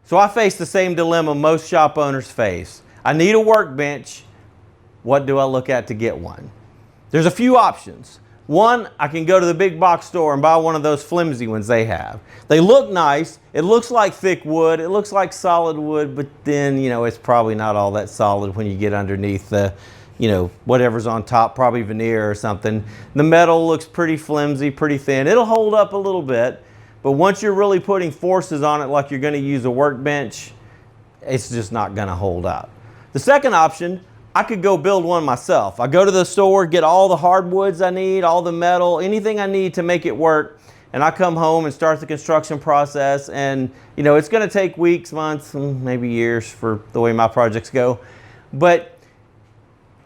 So I face the same dilemma most shop owners face. I need a workbench. What do I look at to get one? There's a few options. One, I can go to the big box store and buy one of those flimsy ones they have. They look nice. It looks like thick wood. It looks like solid wood, but then, it's probably not all that solid when you get underneath the, whatever's on top, probably veneer or something. The metal looks pretty flimsy, pretty thin. It'll hold up a little bit, but once you're really putting forces on it like you're going to use a workbench, it's just not going to hold up. The second option, I could go build one myself. I go to the store, get all the hardwoods I need, all the metal, anything I need to make it work, and I come home and start the construction process, and it's going to take weeks, months, maybe years for the way my projects go, but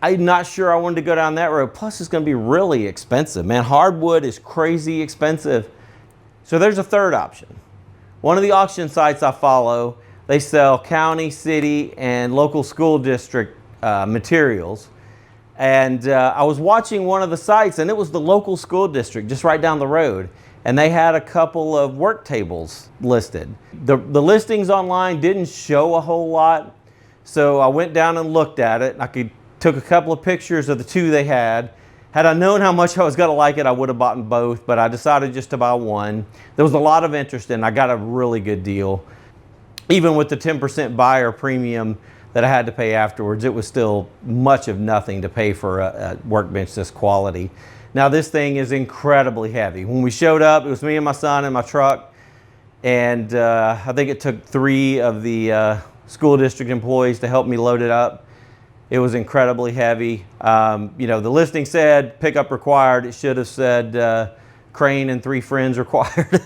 I'm not sure I wanted to go down that road. Plus, it's going to be really expensive. Man, hardwood is crazy expensive. So there's a third option. One of the auction sites I follow, they sell county, city, and local school district materials. And I was watching one of the sites, and it was the local school district just right down the road. And they had a couple of work tables listed. The listings online didn't show a whole lot. So I went down and looked at it. Took a couple of pictures of the two they had. Had I known how much I was gonna like it, I would have bought both, but I decided just to buy one. There was a lot of interest in it. I got a really good deal. Even with the 10% buyer premium that I had to pay afterwards, it was still much of nothing to pay for a workbench this quality. Now this thing is incredibly heavy. When we showed up, it was me and my son in my truck, and I think it took 3 of the school district employees to help me load it up. It was incredibly heavy. The listing said pickup required. It should have said crane and 3 friends required.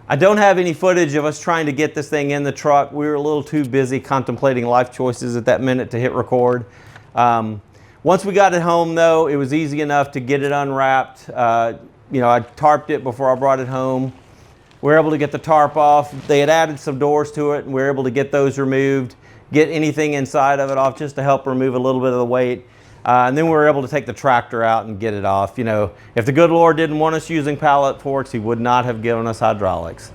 I don't have any footage of us trying to get this thing in the truck. We were a little too busy contemplating life choices at that minute to hit record. Once we got it home though, it was easy enough to get it unwrapped. I tarped it before I brought it home. We were able to get the tarp off. They had added some doors to it, and we were able to get those removed, get anything inside of it off just to help remove a little bit of the weight. And then we were able to take the tractor out and get it off. If the good Lord didn't want us using pallet forks, He would not have given us hydraulics.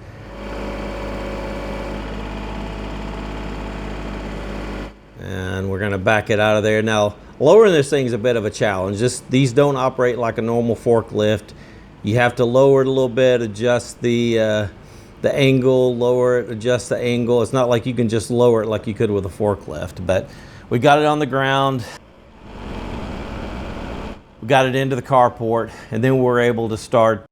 And we're gonna back it out of there. Now, lowering this thing is a bit of a challenge. These don't operate like a normal forklift. You have to lower it a little bit, adjust the angle, lower it, adjust the angle. It's not like you can just lower it like you could with a forklift, but we got it on the ground. We got it into the carport, and then we were able to start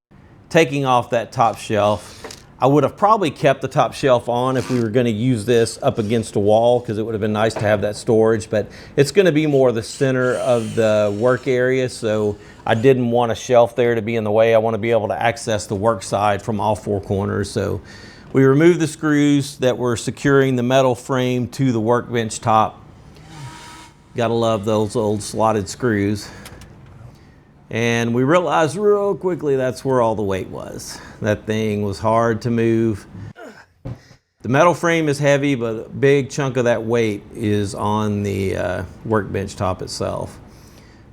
taking off that top shelf. I would have probably kept the top shelf on if we were going to use this up against a wall, because it would have been nice to have that storage, but it's going to be more the center of the work area, so I didn't want a shelf there to be in the way. I want to be able to access the work side from all 4 corners. So we removed the screws that were securing the metal frame to the workbench top. Gotta love those old slotted screws. And we realized real quickly that's where all the weight was. That thing was hard to move. The metal frame is heavy, but a big chunk of that weight is on the workbench top itself.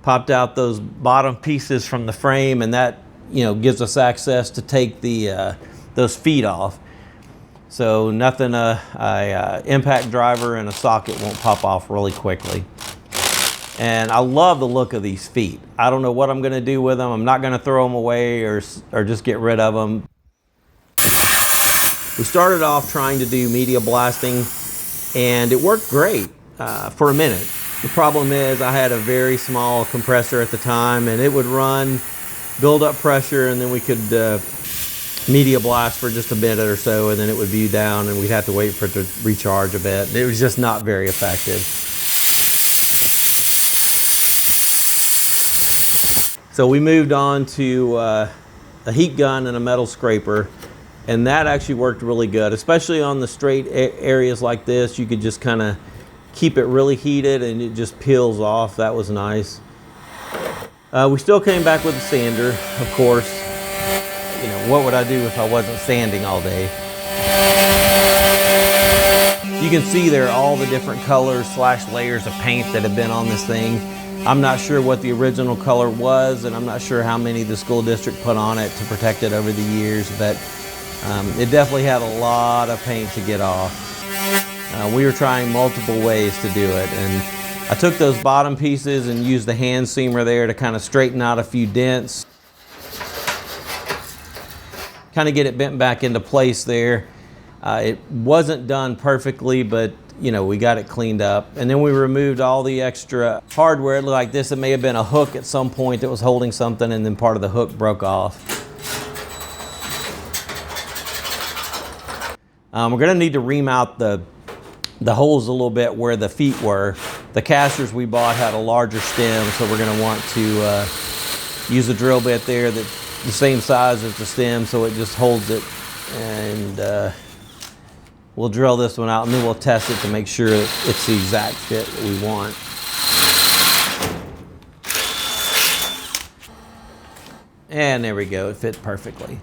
Popped out those bottom pieces from the frame, and that gives us access to take the those feet off. So nothing, a impact driver and a socket won't pop off really quickly. And I love the look of these feet. I don't know what I'm gonna do with them. I'm not gonna throw them away or just get rid of them. We started off trying to do media blasting, and it worked great for a minute. The problem is I had a very small compressor at the time, and it would run, build up pressure, and then we could media blast for just a minute or so, and then it would be down, and we'd have to wait for it to recharge a bit. It was just not very effective. So we moved on to a heat gun and a metal scraper, and that actually worked really good, especially on the straight areas like this. You could just kind of keep it really heated and it just peels off. That was nice. We still came back with a sander, of course. What would I do if I wasn't sanding all day? You can see there all the different colors / layers of paint that have been on this thing. I'm not sure what the original color was, and I'm not sure how many the school district put on it to protect it over the years, but it definitely had a lot of paint to get off. We were trying multiple ways to do it, and I took those bottom pieces and used the hand seamer there to kind of straighten out a few dents, kind of get it bent back into place there. It wasn't done perfectly, but you know, we got it cleaned up. And then we removed all the extra hardware. It looked like this. It may have been a hook at some point that was holding something, and then part of the hook broke off. We're gonna need to remount the holes a little bit where the feet were. The casters we bought had a larger stem, so we're gonna want to use a drill bit there that's the same size as the stem, so it just holds it. And we'll drill this one out, and then we'll test it to make sure it's the exact fit that we want. And there we go, it fit perfectly.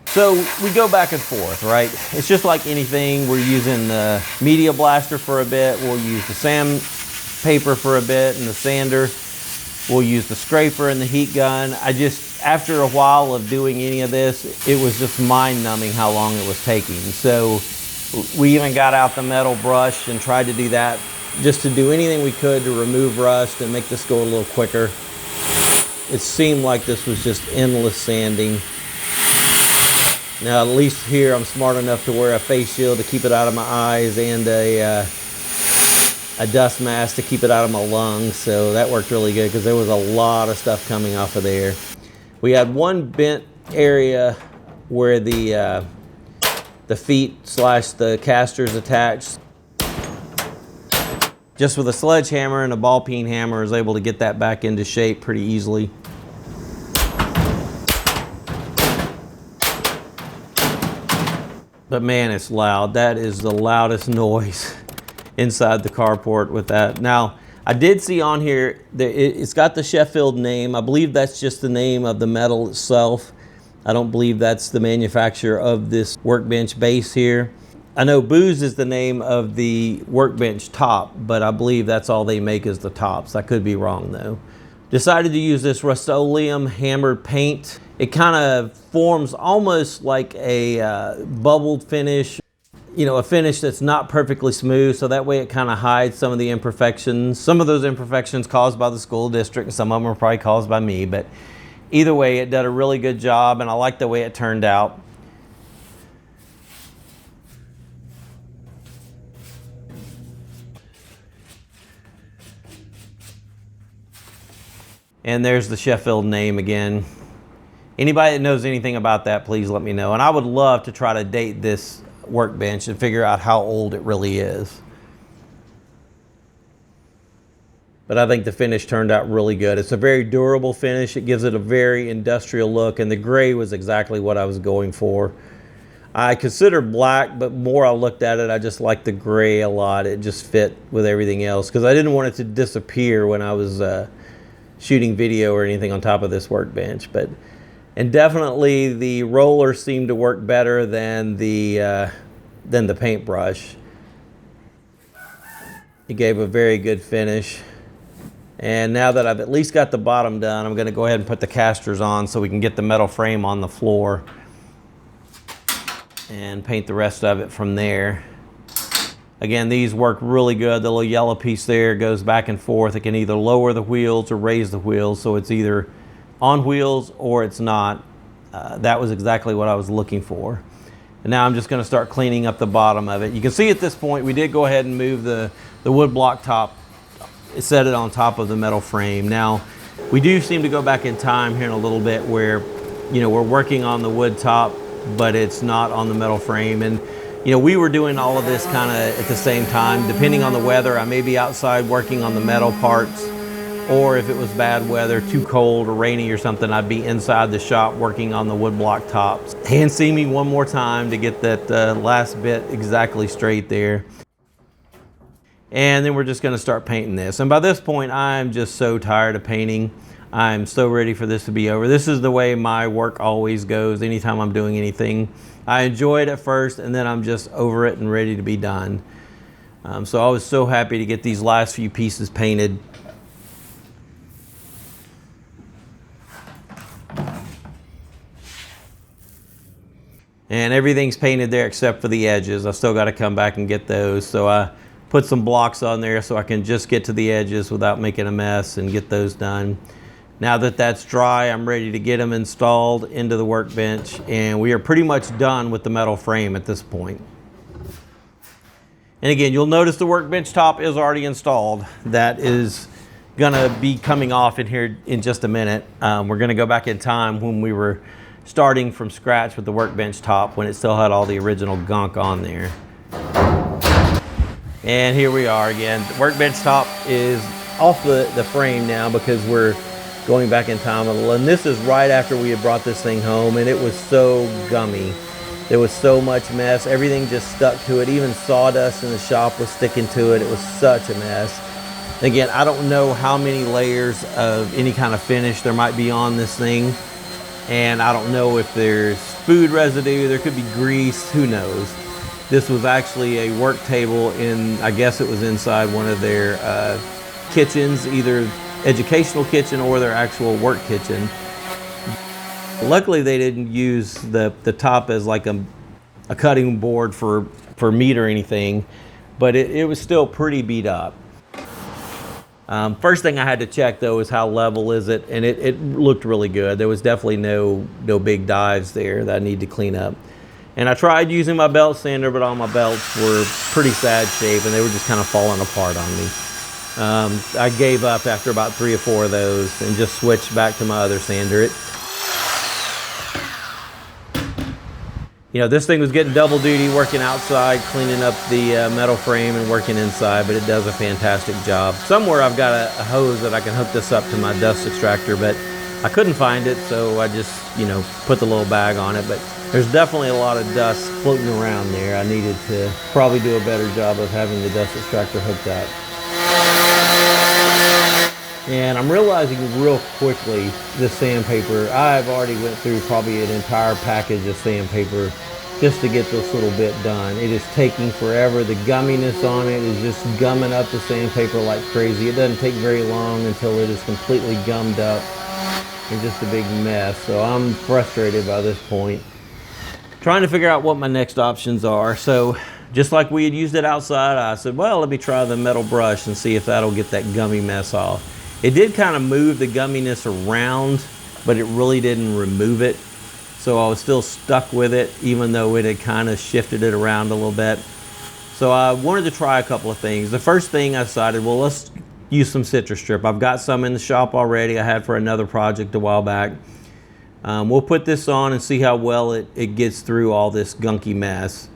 So we go back and forth, right? It's just like anything. We're using the media blaster for a bit. We'll use the sandpaper for a bit and the sander. We'll use the scraper and the heat gun. After a while of doing any of this, it was just mind-numbing how long it was taking. So we even got out the metal brush and tried to do that, just to do anything we could to remove rust and make this go a little quicker. It seemed like this was just endless sanding. Now, at least here I'm smart enough to wear a face shield to keep it out of my eyes, and a dust mask to keep it out of my lungs. So that worked really good, because there was a lot of stuff coming off of there. We had one bent area where the feet / the casters attached. Just with a sledgehammer and a ball peen hammer, I was able to get that back into shape pretty easily. But man, it's loud. That is the loudest noise inside the carport with that. Now, I did see on here that it's got the Sheffield name. I believe that's just the name of the metal itself. I don't believe that's the manufacturer of this Workbench base here. I know Booz is the name of the Workbench top, but I believe that's all they make is the tops. I could be wrong though. Decided to use this Rust-Oleum hammered paint. It kind of forms almost like a bubbled finish, you know, a finish that's not perfectly smooth, so that way it kind of hides some of the imperfections. Some of those imperfections caused by the school district, and some of them are probably caused by me, but either way, it did a really good job, and I like the way it turned out. And there's the Sheffield name again. Anybody that knows anything about that, please let me know. And I would love to try to date this Workbench and figure out how old it really is. But I think the finish turned out really good. It's a very durable finish. It gives it a very industrial look, and the gray was exactly what I was going for. I considered black, but more I looked at it, I just liked the gray a lot. It just fit with everything else, because I didn't want it to disappear when I was shooting video or anything on top of this Workbench. And definitely the roller seemed to work better than the paintbrush. It gave a very good finish. And now that I've at least got the bottom done, I'm going to go ahead and put the casters on so we can get the metal frame on the floor and paint the rest of it from there. Again, these work really good. The little yellow piece there goes back and forth. It can either lower the wheels or raise the wheels, so it's either on wheels or it's not. That was exactly what I was looking for. And now I'm just going to start cleaning up the bottom of it. You can see at this point we did go ahead and move the wood block top, set it on top of the metal frame. Now we do seem to go back in time here in a little bit where, you know, we're working on the wood top, but it's not on the metal frame. And you know, we were doing all of this kind of at the same time. Depending on the weather, I may be outside working on the metal parts, or if it was bad weather, too cold or rainy or something, I'd be inside the shop working on the wood block tops. Hand seam me one more time to get that last bit exactly straight there. And then we're just going to start painting this. And by this point, I'm just so tired of painting. I'm so ready for this to be over. This is the way my work always goes anytime I'm doing anything. I enjoy it at first, and then I'm just over it and ready to be done. So I was so happy to get these last few pieces painted. And everything's painted there except for the edges. I still got to come back and get those. So I put some blocks on there so I can just get to the edges without making a mess and get those done. Now that that's dry, I'm ready to get them installed into the workbench, and we are pretty much done with the metal frame at this point. And again, you'll notice the workbench top is already installed. That is gonna be coming off in here in just a minute. We're gonna go back in time when we were starting from scratch with the workbench top, when it still had all the original gunk on there. And here we are again. The workbench top is off the frame now because we're going back in time a little. And this is right after we had brought this thing home, and it was so gummy. There was so much mess. Everything just stuck to it. Even sawdust in the shop was sticking to it. It was such a mess. Again, I don't know how many layers of any kind of finish there might be on this thing. And I don't know if there's food residue. There could be grease. Who knows? This was actually a work table in, I guess it was inside one of their kitchens, either educational kitchen or their actual work kitchen. Luckily they didn't use the top as like a cutting board for meat or anything, but it was still pretty beat up. First thing I had to check though is how level is it, and it looked really good. There was definitely no big dives there that I need to clean up. And I tried using my belt sander, but all my belts were pretty sad shape and they were just kind of falling apart on me. I gave up after about 3 or 4 of those and just switched back to my other sander. This thing was getting double duty, working outside, cleaning up the metal frame and working inside, but it does a fantastic job. Somewhere I've got a hose that I can hook this up to my dust extractor, but I couldn't find it, so I just, put the little bag on it. But there's definitely a lot of dust floating around there. I needed to probably do a better job of having the dust extractor hooked up. And I'm realizing real quickly this sandpaper, I've already went through probably an entire package of sandpaper just to get this little bit done. It is taking forever. The gumminess on it is just gumming up the sandpaper like crazy. It doesn't take very long until it is completely gummed up and just a big mess. So I'm frustrated by this point. Trying to figure out what my next options are. So just like we had used it outside, I said, well, let me try the metal brush and see if that'll get that gummy mess off. It did kind of move the gumminess around, but it really didn't remove it. So I was still stuck with it, even though it had kind of shifted it around a little bit. So I wanted to try a couple of things. The first thing I decided, well, let's use some citrus strip. I've got some in the shop already. I had for another project a while back. We'll put this on and see how well it gets through all this gunky mess.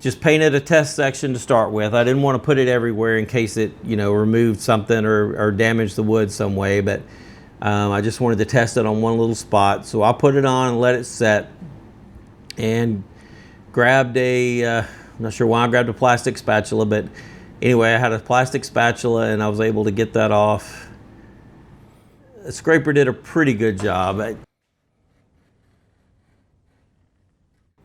Just painted a test section to start with. I didn't want to put it everywhere in case it, removed something or damaged the wood some way, but I just wanted to test it on one little spot. So I put it on and let it set and grabbed I'm not sure why I grabbed a plastic spatula, but anyway, I had a plastic spatula and I was able to get that off. The scraper did a pretty good job.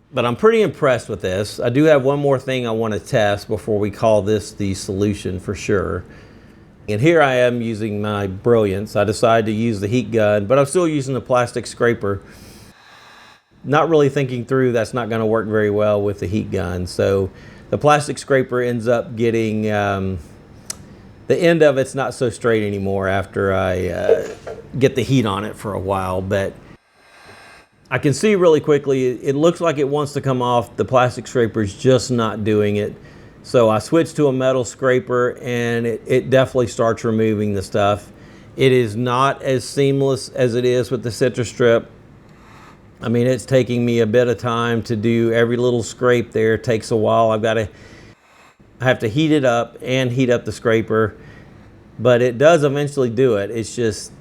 But I'm pretty impressed with this. I do have one more thing I want to test before we call this the solution for sure. And here I am using my brilliance. I decided to use the heat gun, but I'm still using the plastic scraper. Not really thinking through that's not going to work very well with the heat gun. So the plastic scraper ends up getting, the end of it's not so straight anymore after I get the heat on it for a while. But I can see really quickly, it looks like it wants to come off. The plastic scraper is just not doing it. So I switched to a metal scraper and it definitely starts removing the stuff. It is not as seamless as it is with the citrus strip. I mean, it's taking me a bit of time to do every little scrape there. It takes a while. I have to heat it up and heat up the scraper, but it does eventually do it. It's just,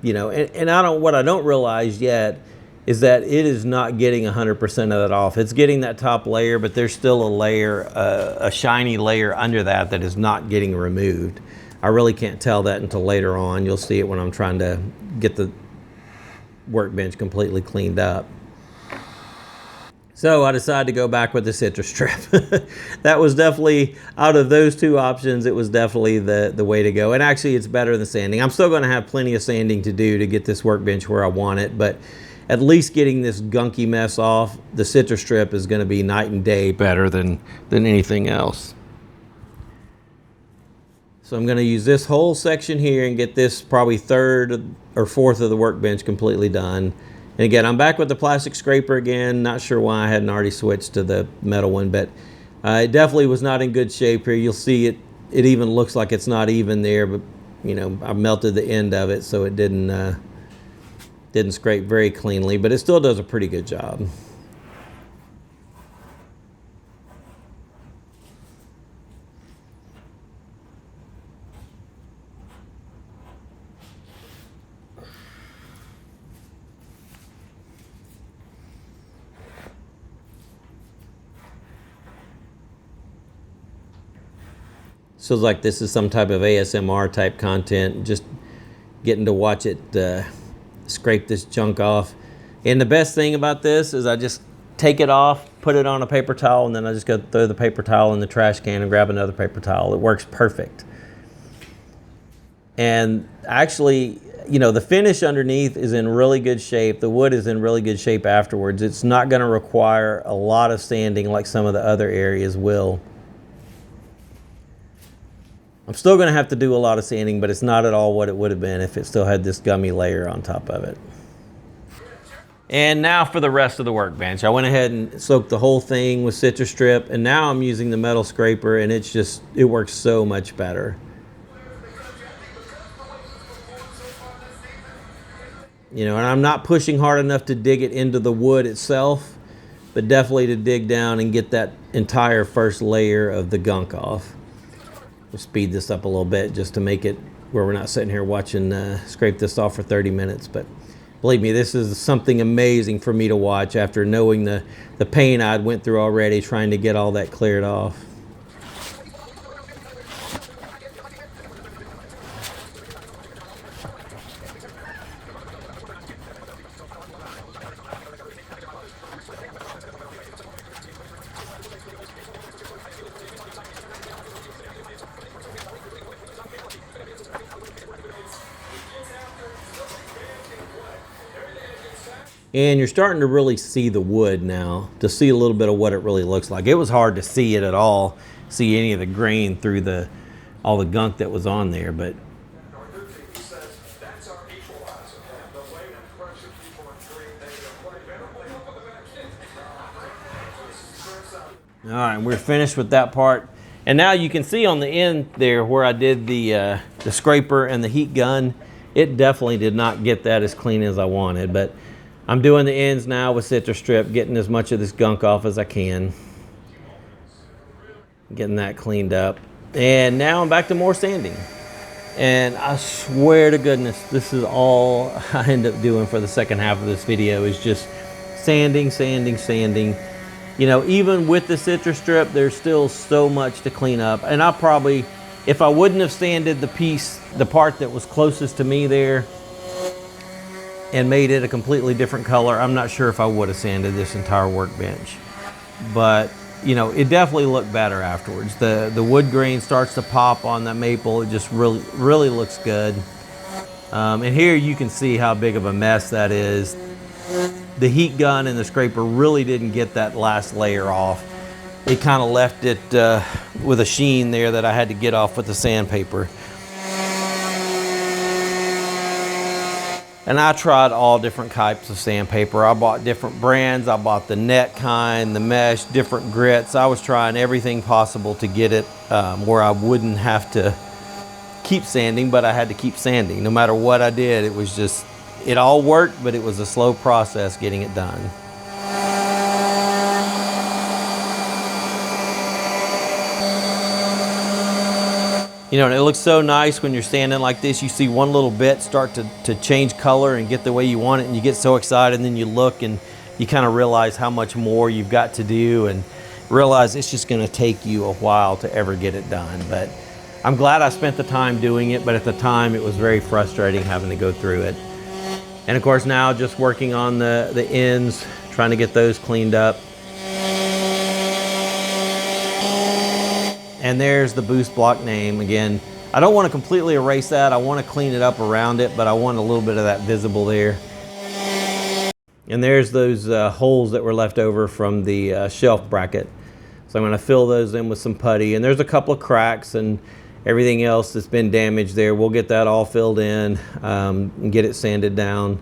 and what I don't realize yet is that it is not getting 100% of that off. It's getting that top layer, but there's still a layer, a shiny layer under that is not getting removed. I really can't tell that until later on. You'll see it when I'm trying to get the workbench completely cleaned up. So I decided to go back with the citrus strip. That was definitely, out of those two options, it was definitely the way to go. And actually it's better than sanding. I'm still gonna have plenty of sanding to do to get this workbench where I want it, but at least getting this gunky mess off, the citrus strip is going to be night and day better than anything else. So I'm going to use this whole section here and get this probably third or fourth of the workbench completely done. And again, I'm back with the plastic scraper again. Not sure why I hadn't already switched to the metal one, but it definitely was not in good shape here. You'll see it even looks like it's not even there, but you know, I melted the end of it so it didn't scrape very cleanly, but it still does a pretty good job. So it's like this is some type of ASMR type content, just getting to watch it scrape this junk off. And the best thing about this is I just take it off, put it on a paper towel, and then I just go throw the paper towel in the trash can and grab another paper towel. It works perfect. And actually, you know, the finish underneath is in really good shape. The wood is in really good shape afterwards. It's not going to require a lot of sanding like some of the other areas will. I'm still going to have to do a lot of sanding, but it's not at all what it would have been if it still had this gummy layer on top of it. And now for the rest of the workbench. I went ahead and soaked the whole thing with citrus strip, and now I'm using the metal scraper, and it works so much better. You know, and I'm not pushing hard enough to dig it into the wood itself, but definitely to dig down and get that entire first layer of the gunk off. We'll speed this up a little bit just to make it where we're not sitting here watching scrape this off for 30 minutes. But believe me, this is something amazing for me to watch after knowing the pain I'd went through already trying to get all that cleared off. And you're starting to really see the wood now, to see a little bit of what it really looks like. It was hard to see it at all, see any of the grain through all the gunk that was on there, but all right, we're finished with that part. And now you can see on the end there where I did the scraper and the heat gun, it definitely did not get that as clean as I wanted, but I'm doing the ends now with citrus strip, getting as much of this gunk off as I can. Getting that cleaned up. And now I'm back to more sanding. And I swear to goodness, this is all I end up doing for the second half of this video is just sanding, sanding, sanding. You know, even with the citrus strip, there's still so much to clean up. And I probably, if I wouldn't have sanded the part that was closest to me there, and made it a completely different color, I'm not sure if I would have sanded this entire workbench. But, you know, it definitely looked better afterwards. The wood grain starts to pop on that maple. It just really looks good. And here you can see how big of a mess that is. The heat gun and the scraper really didn't get that last layer off. It kind of left it with a sheen there that I had to get off with the sandpaper. And I tried all different types of sandpaper. I bought different brands. I bought the net kind, the mesh, different grits. I was trying everything possible to get it where I wouldn't have to keep sanding, but I had to keep sanding. No matter what I did, it was just, it all worked, but it was a slow process getting it done. You know, and it looks so nice when you're standing like this. You see one little bit start to change color and get the way you want it, and you get so excited, and then you look and you kind of realize how much more you've got to do and realize it's just going to take you a while to ever get it done. But I'm glad I spent the time doing it, but at the time it was very frustrating having to go through it. And of course now just working on the ends, trying to get those cleaned up. And there's the boost block name again. I don't want to completely erase that. I want to clean it up around it, but I want a little bit of that visible there. And there's those holes that were left over from the shelf bracket. So I'm going to fill those in with some putty. And there's a couple of cracks and everything else that's been damaged there. We'll get that all filled in and get it sanded down.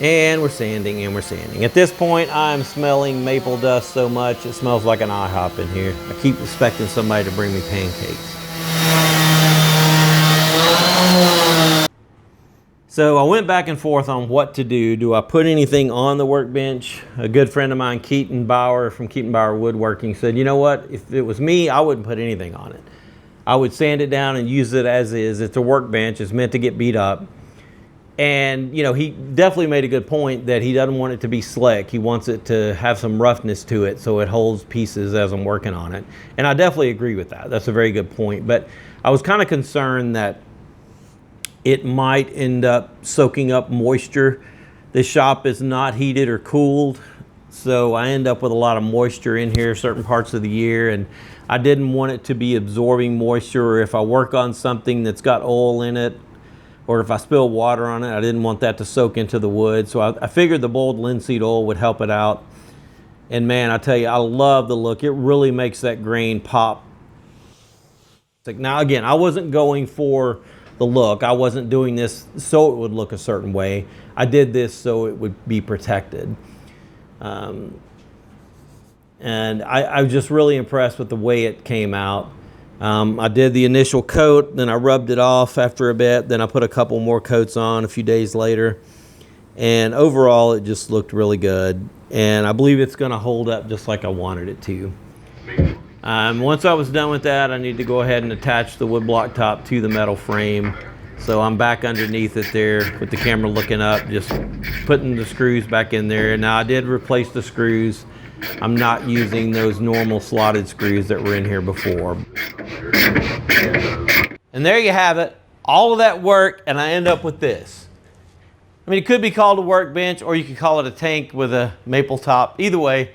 And we're sanding and we're sanding. At this point, I'm smelling maple dust so much, it smells like an IHOP in here. I keep expecting somebody to bring me pancakes. So I went back and forth on what to do. Do I put anything on the workbench? A good friend of mine, Keaton Bauer from Keaton Bauer Woodworking, said, you know what, if it was me, I wouldn't put anything on it. I would sand it down and use it as is. It's a workbench, it's meant to get beat up. And you know, he definitely made a good point that he doesn't want it to be slick. He wants it to have some roughness to it so it holds pieces as I'm working on it. And I definitely agree with that. That's a very good point. But I was kind of concerned that it might end up soaking up moisture. This shop is not heated or cooled, so I end up with a lot of moisture in here certain parts of the year, and I didn't want it to be absorbing moisture, or if I work on something that's got oil in it, or if I spill water on it, I didn't want that to soak into the wood. So I figured the boiled linseed oil would help it out. And man, I tell you, I love the look. It really makes that grain pop. Now again, I wasn't going for the look. I wasn't doing this so it would look a certain way. I did this so it would be protected. And I was just really impressed with the way it came out. I did the initial coat, then I rubbed it off after a bit, then I put a couple more coats on a few days later. And overall, it just looked really good. And I believe it's gonna hold up just like I wanted it to. Once I was done with that, I need to go ahead and attach the wood block top to the metal frame. So I'm back underneath it there with the camera looking up, just putting the screws back in there. Now I did replace the screws. I'm not using those normal slotted screws that were in here before. And there you have it. All of that work, and I end up with this. I mean, it could be called a workbench, or you could call it a tank with a maple top. Either way,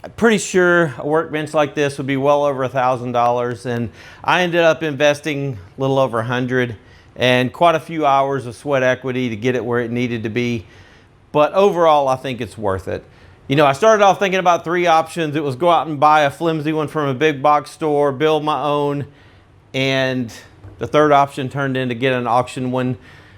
I'm pretty sure a workbench like this would be well over $1,000, and I ended up investing a little over $100 and quite a few hours of sweat equity to get it where it needed to be. But overall, I think it's worth it. You know, I started off thinking about 3 options. It was go out and buy a flimsy one from a big box store, build my own, and the 3rd option turned into get an auction one,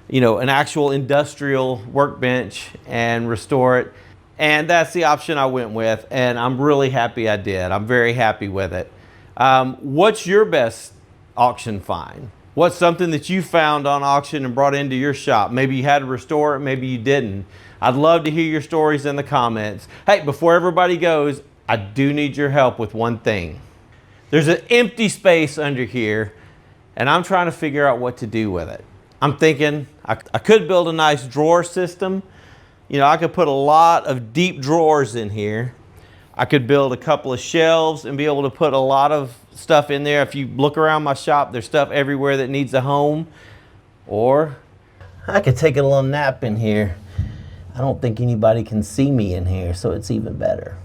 you know, an actual industrial workbench and restore it. And that's the option I went with, and I'm really happy I did. I'm very happy with it. What's your best auction find? What's something that you found on auction and brought into your shop? Maybe you had to restore it, maybe you didn't. I'd love to hear your stories in the comments. Hey, before everybody goes, I do need your help with one thing. There's an empty space under here, and I'm trying to figure out what to do with it. I'm thinking I could build a nice drawer system. You know, I could put a lot of deep drawers in here. I could build a couple of shelves and be able to put a lot of stuff in there. If you look around my shop, there's stuff everywhere that needs a home. Or I could take a little nap in here. I don't think anybody can see me in here, so it's even better.